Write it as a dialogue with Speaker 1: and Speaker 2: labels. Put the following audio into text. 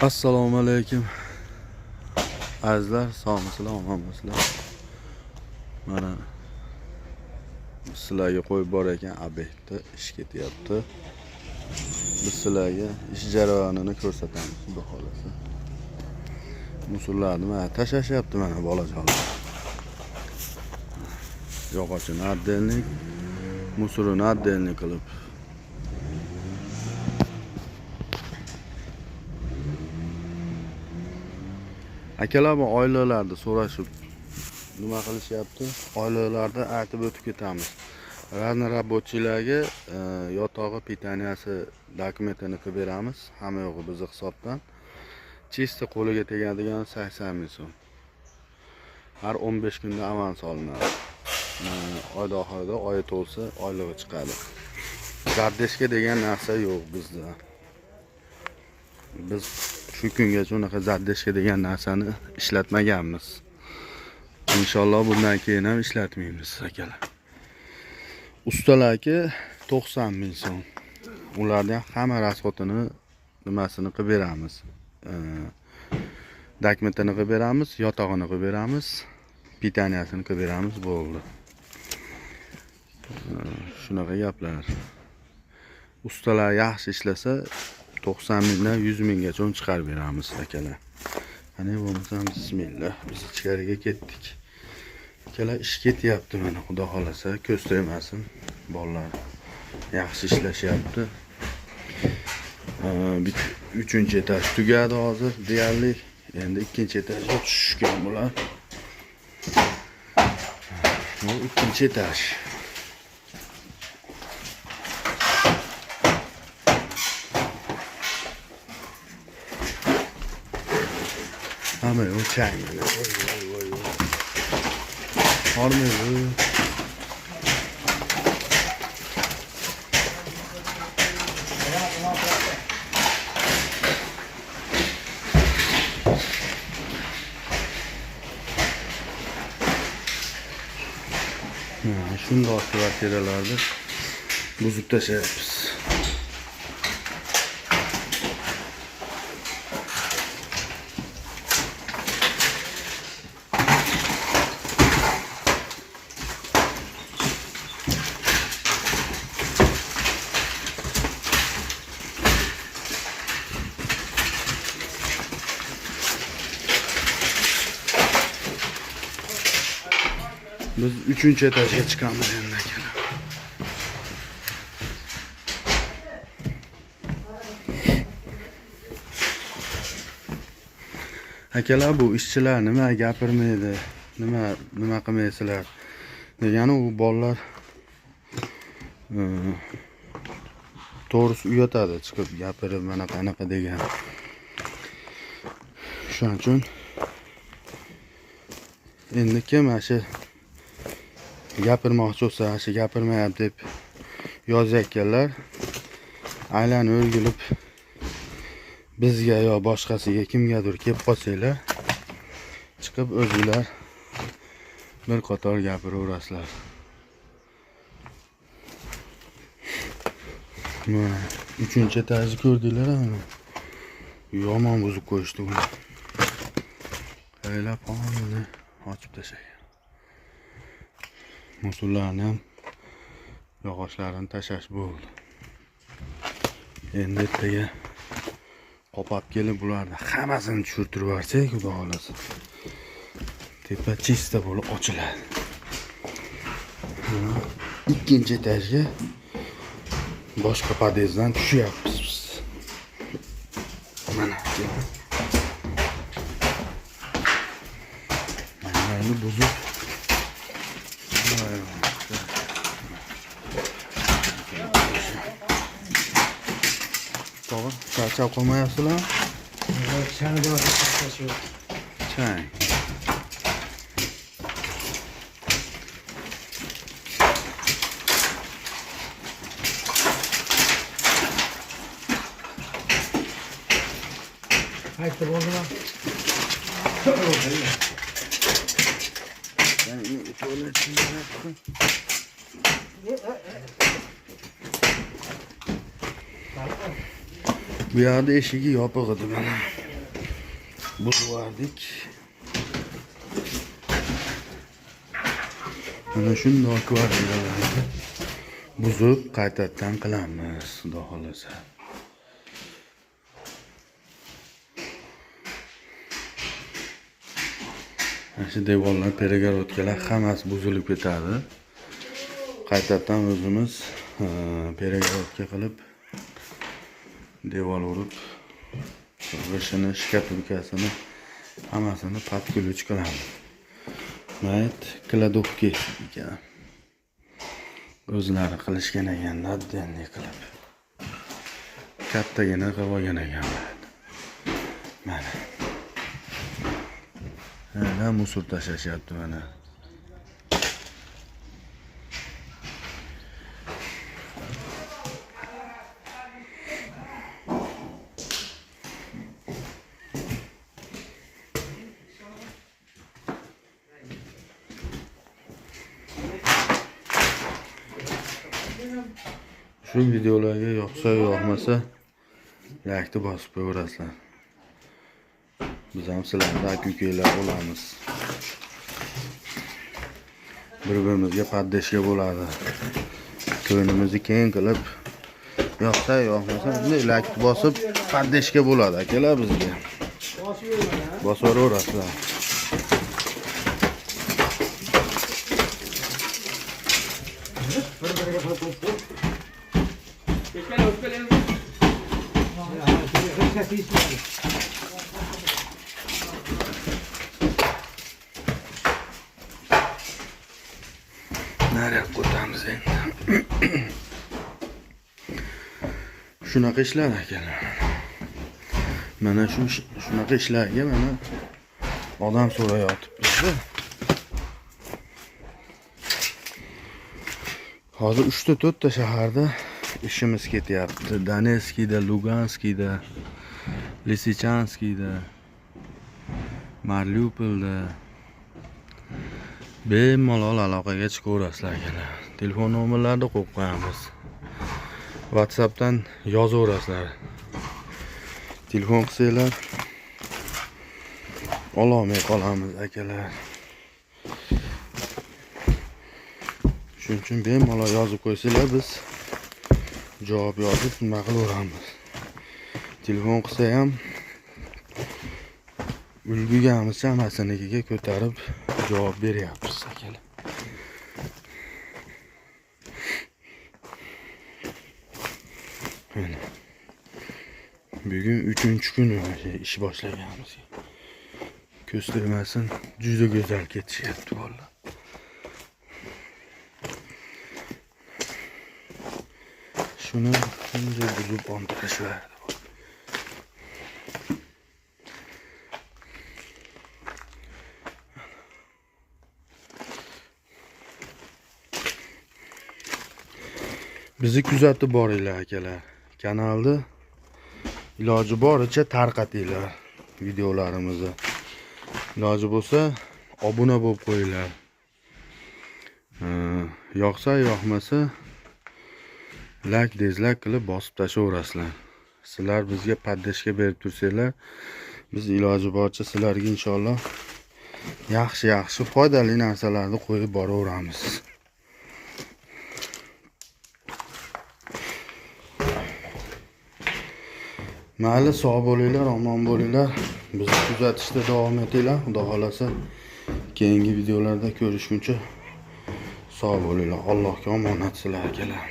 Speaker 1: Assalomu alaykum. Azizlar, sog'misizlar, omonmisizlar? Mana sizlarga qo'yib bor ekan, obyektda ish ketyapti. Biz sizlarga ish jarayonini ko'rsatamiz, xudo xolasa. Musullarni mana tashlashyapti mana bolajonlar. Yog'ochini отдельник, musurini отдельник qilib. Akalar bu oilalarda so'rashib nima qilishyapti? Oilalarda aytib o'tib ketamiz. Razna rabotchilarga yotog'i pitaniyasi dokumentini qilib beramiz. Hamma yo'g'i bizning hisobdan. Chista qo'liga tegadigan 80 ming so'm. Har 15 kunda avans olinadi. Oyda oxirida oyi to'lsa oylig'i chiqadi. Zaddeshga degan narsa yo'q bizda. Biz shu kungacha unaqa zaddeshga degan narsani ishlatmaganmiz. Inshaalloh bundan keyin ham ishlatmaymiz akalar. Ustalarga 90 ming so'm. Ulardan hamma rasxotini nimasini qilib beramiz. Dokumentini qilib beramiz, yotog'ini qilib beramiz, pitaniyasini qilib beramiz, bo'ldi. Shunaqa gaplar. Ustalar yaxshi ishlasa 90 mingdan 100 minggacha chiqarib beramiz akalar. Qani bo'lmasam bismillah, biz ichkariga ketdik. Akalar ish ketyapti mana, xudo xolasa, ko'z tegmasin. Bolalar yaxshi ishlashyapti. 3-chi etaj tugadi hozir deyarli. Endi 2-chi etajga tushgan bular. Bu 2-chi etaj. Hamma o chang. Voy. Hormaydi. Shundoq kvartiralarda buzib tashlayapmiz. Biz 3-chi etajga chiqamiz endi akalar. Akalar, bu ishchilar nima gapirmaydi, nima qilmaysizlar degani u bolalar to'g'risi uyatadi chiqib gapirib mana qanaqa degan. Shuning uchun endi kim shu gapirmoqchi bo'lsa, shu gapirmayapti deb yozayotganlar aylanib o'rgilib bizga yo boshqasiga kimgadir kelib qolsanglar, chiqib o'zinglar bir qator gapiraverasizlar. Mana 3-chi etajni ko'rdinglar-mi? Yomon buzib qo'yishdi buni. Qaylab qoldi, ochib tashlagan. Musullarni ham yog'ochlarini tashlash bo'ldi. Endi ertaga qopab kelib bularni hammasini tushirtirib yuborsak, xudo xolasa, tepa chista bo'lib ochiladi. 2-chi etajga boshqa podyezddan tushyapmiz biz. Mana mana buzib to'g'ri, charchab qolmayapsizlar?
Speaker 2: Changda charchash yo'q.
Speaker 1: Chang.
Speaker 2: Qaytib oldingmi?
Speaker 1: Bu yerda eshigi yopiq edi mana. buzib mana shunday kvartiralarni buzib qaytadan qilamiz, xudo xolasa. Mana shu devorlar, peregorodkalar hammasi buzilib ketadi. Qaytadan o'zimiz peregorodka qilib devor urib, g'ishini, shkatulkasini hammasini podключ qilamiz. Mayt kladovka ekan. O'zlari qilishgan ekanda oddenniy qilib. Kattagina qilib olgan ekan. Mana. Mana musor tashlashyapti mana. Shu videolarga yoqsa yoqmasa like bosib qo'yasizlar. Biz ham sizlarga aka-ukalar bo'lamiz. Bir-birimizga paddeshga bo'ladi. Ko'nglimizni keng qilib yoqsa yoqmasa bunday like bosib paddeshga bo'ladi akalar bizga. Bosib o'rasizlar. Nereye koyacağımız endi? Shunaqa ishlar akalar. Mana shunaqa ishlarga mana odam so'rayotib bizda. Hozir 3-4 ta shaharda ishimiz ketyapti. Donetskiyda, Luganskiyda, Lisichanskiyda, Mariupolda bemalol aloqaga chiqaverasizlar akalar. Telefon nomerlarini qo'yib qo'yamiz. WhatsAppdan yozaverasizlar. Telefon qilsanglar ololmay qolamiz akalar. Shuning uchun bemalol yozib qo'ysanglar biz javob yozib nima qilaveramiz. Telefon qilsa ham ulgurganimizcha hammasinikiga ko'tarib javob beryapmiz akalar. Bugun 3-kuni ish boshlaganmiz. Ko'z tegmasin, juda go'zal ketishyapti vallahi. Shuni bunday buzib o'ntirishverdi. Bizni kuzatib boringlar akalar. Kanalni iloji boricha tarqatinglar videolarimizni. Iloji bo'lsa obuna bo'lib qo'yinglar. Yoqsa yoqmasa like, dislike qilib bosib tashlaverasizlar. Sizlar bizga paddeshga berib tursanglar, biz iloji boricha sizlarga inshaalloh yaxshi foydali narsalarni qo'yib boraveramiz. Mayli, sog' bo'linglar, omon bo'linglar. Bizni kuzatishda davom etinglar. Xudo xolasa keyingi videolarda ko'rishguncha sog' bo'linglar. Allohga omonat sizlar akalar.